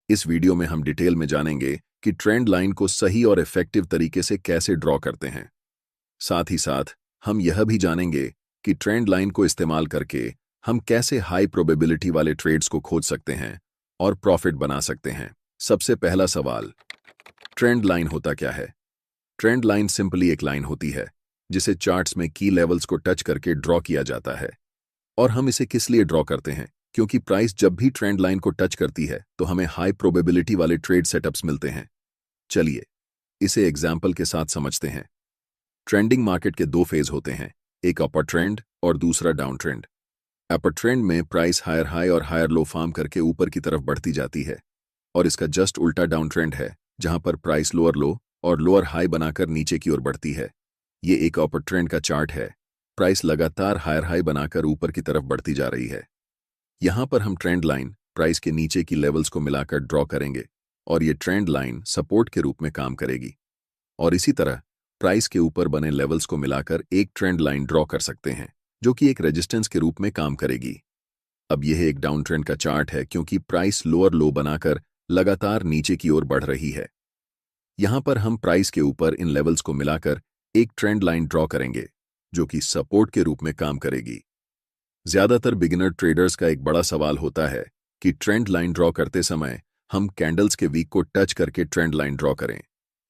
इस वीडियो में हम डिटेल में जानेंगे कि ट्रेंड लाइन को सही और इफेक्टिव तरीके से कैसे ड्रॉ करते हैं। साथ ही साथ हम यह भी जानेंगे कि ट्रेंड लाइन को इस्तेमाल करके हम कैसे हाई प्रोबेबिलिटी वाले ट्रेड्स को खोज सकते हैं और प्रॉफिट बना सकते हैं। सबसे पहला सवाल, ट्रेंड लाइन होता क्या है? ट्रेंड लाइन सिंपली एक लाइन होती है जिसे चार्ट्स में की लेवल्स को टच करके ड्रॉ किया जाता है। और हम इसे किस लिए ड्रॉ करते हैं? क्योंकि प्राइस जब भी ट्रेंड लाइन को टच करती है तो हमें हाई प्रोबेबिलिटी वाले ट्रेड सेटअप्स मिलते हैं। चलिए इसे एग्जाम्पल के साथ समझते हैं। ट्रेंडिंग मार्केट के दो फेज होते हैं, एक अपर ट्रेंड और दूसरा डाउन ट्रेंड। अपर ट्रेंड में प्राइस हायर हाई और हायर लो फॉर्म करके ऊपर की तरफ बढ़ती जाती है, और इसका जस्ट उल्टा डाउन ट्रेंड है जहां पर प्राइस लोअर लो और लोअर हाई बनाकर नीचे की ओर बढ़ती है। ये एक अपर ट्रेंड का चार्ट है। प्राइस लगातार हायर हाई बनाकर ऊपर की तरफ बढ़ती जा रही है। यहां पर हम ट्रेंड लाइन प्राइस के नीचे की लेवल्स को मिलाकर ड्रॉ करेंगे और ये ट्रेंड लाइन सपोर्ट के रूप में काम करेगी। और इसी तरह प्राइस के ऊपर बने लेवल्स को मिलाकर एक ट्रेंड लाइन ड्रॉ कर सकते हैं जो कि एक रेजिस्टेंस के रूप में काम करेगी। अब यह एक डाउन ट्रेंड का चार्ट है क्योंकि प्राइस लोअर लो बनाकर लगातार नीचे की ओर बढ़ रही है। यहां पर हम प्राइस के ऊपर इन लेवल्स को मिलाकर एक ट्रेंड लाइन ड्रॉ करेंगे जो कि सपोर्ट के रूप में काम करेगी। ज्यादातर बिगिनर ट्रेडर्स का एक बड़ा सवाल होता है कि ट्रेंड लाइन ड्रॉ करते समय हम कैंडल्स के वीक को टच करके ट्रेंड लाइन ड्रॉ करें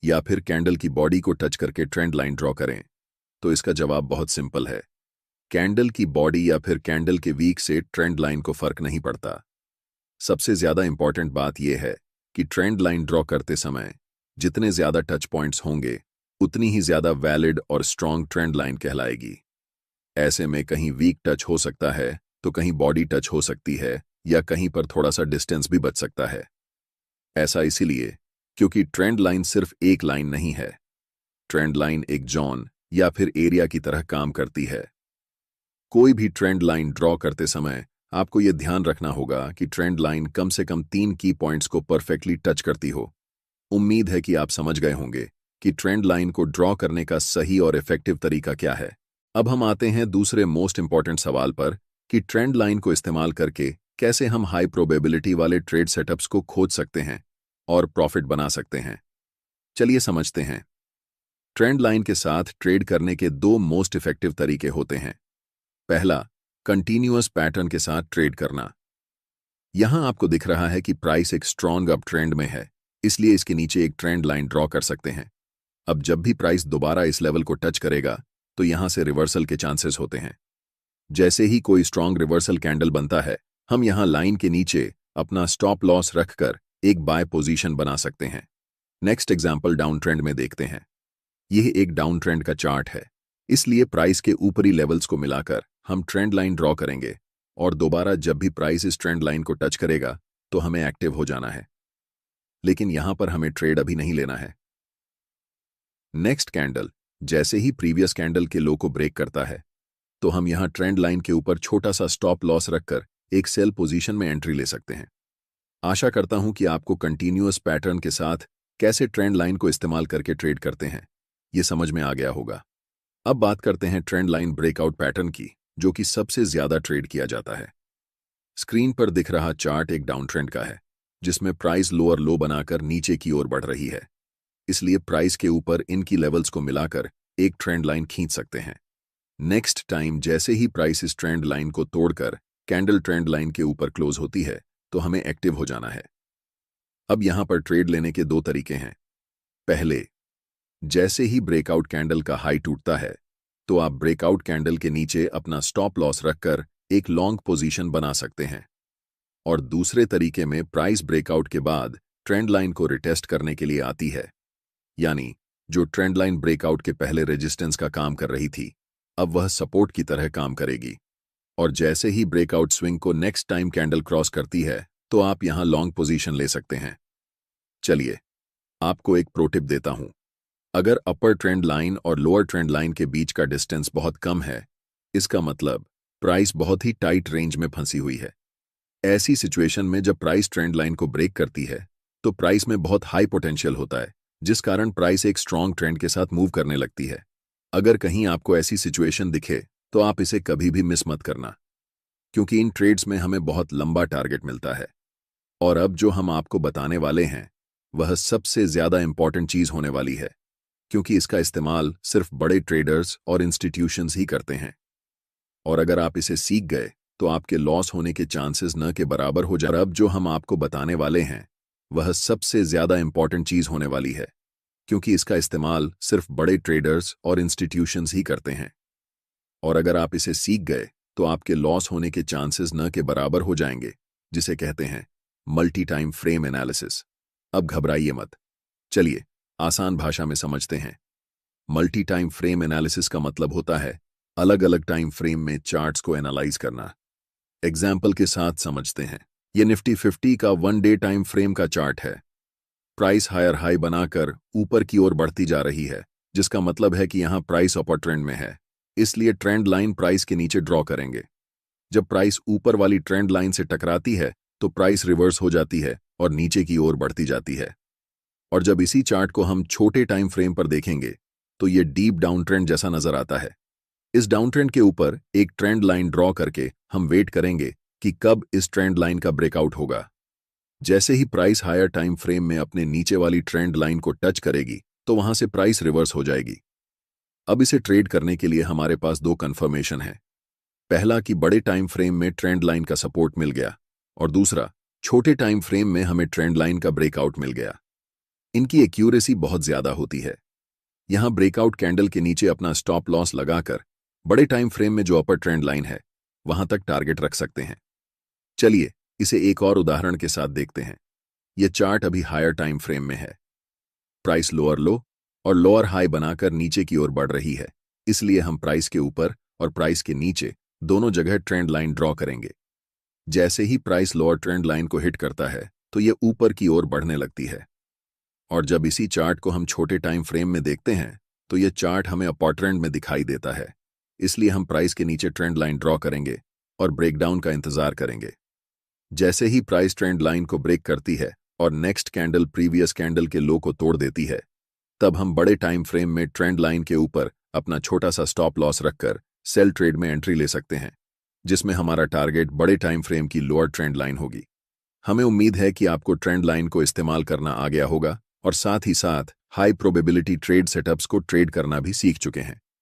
या फिर कैंडल की बॉडी को टच करके ट्रेंड लाइन ड्रॉ करें। तो इसका जवाब बहुत सिंपल है, कैंडल की बॉडी या फिर कैंडल के वीक से ट्रेंड लाइन को फर्क नहीं पड़ता। सबसे ज्यादा इंपॉर्टेंट बात यह है कि ट्रेंड लाइन ड्रॉ करते समय जितने ज्यादा टच पॉइंट्स होंगे उतनी ही ज्यादा वैलिड और स्ट्रॉन्ग ट्रेंड लाइन कहलाएगी। ऐसे में कहीं वीक टच हो सकता है तो कहीं बॉडी टच हो सकती है या कहीं पर थोड़ा सा डिस्टेंस भी बच सकता है। ऐसा इसीलिए क्योंकि ट्रेंड लाइन सिर्फ एक लाइन नहीं है। ट्रेंड लाइन एक जोन या फिर एरिया की तरह काम करती है। कोई भी ट्रेंड लाइन ड्रॉ करते समय आपको यह ध्यान रखना होगा कि ट्रेंड लाइन कम से कम 3 की पॉइंट्स को परफेक्टली टच करती हो। उम्मीद है कि आप समझ गए होंगे कि ट्रेंड लाइन को ड्रॉ करने का सही और इफेक्टिव तरीका क्या है। अब हम आते हैं दूसरे मोस्ट इंपॉर्टेंट सवाल पर कि ट्रेंड लाइन को इस्तेमाल करके कैसे हम हाई प्रोबेबिलिटी वाले ट्रेड सेटअप्स को खोज सकते हैं और प्रॉफिट बना सकते हैं। चलिए समझते हैं। ट्रेंड लाइन के साथ ट्रेड करने के दो मोस्ट इफेक्टिव तरीके होते हैं। पहला, कंटिन्यूअस पैटर्न के साथ ट्रेड करना। यहां आपको दिख रहा है कि प्राइस एक स्ट्रॉन्ग अप ट्रेंड में है, इसलिए इसके नीचे एक ट्रेंड लाइन ड्रॉ कर सकते हैं। अब जब भी प्राइस दोबारा इस लेवल को टच करेगा तो यहां से रिवर्सल के चांसेस होते हैं। जैसे ही कोई स्ट्रॉन्ग रिवर्सल कैंडल बनता है, हम यहां लाइन के नीचे अपना स्टॉप लॉस रखकर एक बाय पोजीशन बना सकते हैं। नेक्स्ट एग्जांपल डाउन ट्रेंड में देखते हैं। यह एक डाउन ट्रेंड का चार्ट है, इसलिए प्राइस के ऊपरी लेवल्स को मिलाकर हम ट्रेंड लाइन ड्रॉ करेंगे और दोबारा जब भी प्राइस इस ट्रेंड लाइन को टच करेगा तो हमें एक्टिव हो जाना है। लेकिन यहां पर हमें ट्रेड अभी नहीं लेना है। नेक्स्ट कैंडल जैसे ही प्रीवियस कैंडल के लो को ब्रेक करता है तो हम यहां ट्रेंड लाइन के ऊपर छोटा सा स्टॉप लॉस रखकर एक सेल पोजीशन में एंट्री ले सकते हैं। आशा करता हूं कि आपको कंटिन्यूअस पैटर्न के साथ कैसे ट्रेंड लाइन को इस्तेमाल करके ट्रेड करते हैं यह समझ में आ गया होगा। अब बात करते हैं ट्रेंड लाइन ब्रेकआउट पैटर्न की, जो कि सबसे ज्यादा ट्रेड किया जाता है। स्क्रीन पर दिख रहा चार्ट एक डाउन ट्रेंड का है जिसमें प्राइस लोअर लो बनाकर नीचे की ओर बढ़ रही है, इसलिए प्राइस के ऊपर इनकी लेवल्स को मिलाकर एक ट्रेंड लाइन खींच सकते हैं। नेक्स्ट टाइम जैसे ही प्राइस इस ट्रेंड लाइन को तोड़कर कैंडल ट्रेंड लाइन के ऊपर क्लोज होती है तो हमें एक्टिव हो जाना है। अब यहां पर ट्रेड लेने के दो तरीके हैं। पहले, जैसे ही ब्रेकआउट कैंडल का हाई टूटता है तो आप ब्रेकआउट कैंडल के नीचे अपना स्टॉप लॉस रखकर एक लॉन्ग पोजीशन बना सकते हैं। और दूसरे तरीके में प्राइस ब्रेकआउट के बाद ट्रेंड लाइन को रिटेस्ट करने के लिए आती है, यानी जो ट्रेंड लाइन ब्रेकआउट के पहले रेजिस्टेंस का काम कर रही थी अब वह सपोर्ट की तरह काम करेगी। और जैसे ही ब्रेकआउट स्विंग को नेक्स्ट टाइम कैंडल क्रॉस करती है तो आप यहां लॉन्ग पोजीशन ले सकते हैं। चलिए आपको एक प्रो टिप देता हूं। अगर अपर ट्रेंड लाइन और लोअर ट्रेंड लाइन के बीच का डिस्टेंस बहुत कम है, इसका मतलब प्राइस बहुत ही टाइट रेंज में फंसी हुई है। ऐसी सिचुएशन में जब प्राइस ट्रेंड लाइन को ब्रेक करती है तो प्राइस में बहुत हाई पोटेंशियल होता है, जिस कारण प्राइस एक स्ट्रॉन्ग ट्रेंड के साथ मूव करने लगती है। अगर कहीं आपको ऐसी सिचुएशन दिखे तो आप इसे कभी भी मिस मत करना, क्योंकि इन ट्रेड्स में हमें बहुत लंबा टारगेट मिलता है। और अब जो हम आपको बताने वाले हैं वह सबसे ज्यादा इंपॉर्टेंट चीज होने वाली है, क्योंकि इसका इस्तेमाल सिर्फ बड़े ट्रेडर्स और इंस्टीट्यूशंस ही करते हैं। और अगर आप इसे सीख गए तो आपके लॉस होने के चांसेस न के बराबर हो जाए। और अब जो हम आपको बताने वाले हैं वह सबसे ज्यादा इंपॉर्टेंट चीज होने वाली है, क्योंकि इसका इस्तेमाल सिर्फ बड़े ट्रेडर्स और इंस्टीट्यूशंस ही करते हैं। और अगर आप इसे सीख गए तो आपके लॉस होने के चांसेस न के बराबर हो जाएंगे, जिसे कहते हैं मल्टी टाइम फ्रेम एनालिसिस। अब घबराइए मत, चलिए आसान भाषा में समझते हैं। मल्टी टाइम फ्रेम एनालिसिस का मतलब होता है अलग अलग टाइम फ्रेम में चार्ट्स को एनालाइज करना। एग्जाम्पल के साथ समझते हैं। यह निफ्टी 50 का 1 डे टाइम फ्रेम का चार्ट है। प्राइस हायर हाई बनाकर ऊपर की ओर बढ़ती जा रही है, जिसका मतलब है कि यहां प्राइस अपर ट्रेंड में है, इसलिए ट्रेंड लाइन प्राइस के नीचे ड्रॉ करेंगे। जब प्राइस ऊपर वाली ट्रेंड लाइन से टकराती है तो प्राइस रिवर्स हो जाती है और नीचे की ओर बढ़ती जाती है। और जब इसी चार्ट को हम छोटे टाइम फ्रेम पर देखेंगे तो ये डीप डाउन ट्रेंड जैसा नजर आता है। इस डाउन ट्रेंड के ऊपर एक ट्रेंड लाइन ड्रॉ करके हम वेट करेंगे कि कब इस ट्रेंड लाइन का ब्रेकआउट होगा। जैसे ही प्राइस हायर टाइम फ्रेम में अपने नीचे वाली ट्रेंड लाइन को टच करेगी तो वहां से प्राइस रिवर्स हो जाएगी। अब इसे ट्रेड करने के लिए हमारे पास दो कंफर्मेशन है। पहला कि बड़े टाइम फ्रेम में ट्रेंड लाइन का सपोर्ट मिल गया, और दूसरा छोटे टाइम फ्रेम में हमें ट्रेंड लाइन का ब्रेकआउट मिल गया। इनकी एक्यूरेसी बहुत ज्यादा होती है। यहां ब्रेकआउट कैंडल के नीचे अपना स्टॉप लॉस लगाकर बड़े टाइम फ्रेम में जो अपर ट्रेंड लाइन है वहां तक टारगेट रख सकते हैं। चलिए इसे एक और उदाहरण के साथ देखते हैं। यह चार्ट अभी हायर टाइम फ्रेम में है। प्राइस लोअर लो और लोअर हाई बनाकर नीचे की ओर बढ़ रही है, इसलिए हम प्राइस के ऊपर और प्राइस के नीचे दोनों जगह ट्रेंड लाइन ड्रॉ करेंगे। जैसे ही प्राइस लोअर ट्रेंड लाइन को हिट करता है तो यह ऊपर की ओर बढ़ने लगती है। और जब इसी चार्ट को हम छोटे टाइम फ्रेम में देखते हैं तो यह चार्ट हमें अपर ट्रेंड में दिखाई देता है, इसलिए हम प्राइस के नीचे ट्रेंड लाइन ड्रॉ करेंगे और ब्रेकडाउन का इंतजार करेंगे। जैसे ही प्राइस ट्रेंड लाइन को ब्रेक करती है और नेक्स्ट कैंडल प्रीवियस कैंडल के लो को तोड़ देती है, तब हम बड़े टाइम फ्रेम में ट्रेंड लाइन के ऊपर अपना छोटा सा स्टॉप लॉस रखकर सेल ट्रेड में एंट्री ले सकते हैं, जिसमें हमारा टारगेट बड़े टाइम फ्रेम की लोअर ट्रेंड लाइन होगी। हमें उम्मीद है कि आपको ट्रेंड लाइन को इस्तेमाल करना आ गया होगा और साथ ही साथ हाई प्रोबेबिलिटी ट्रेड सेटअप्स को ट्रेड करना भी सीख चुके हैं।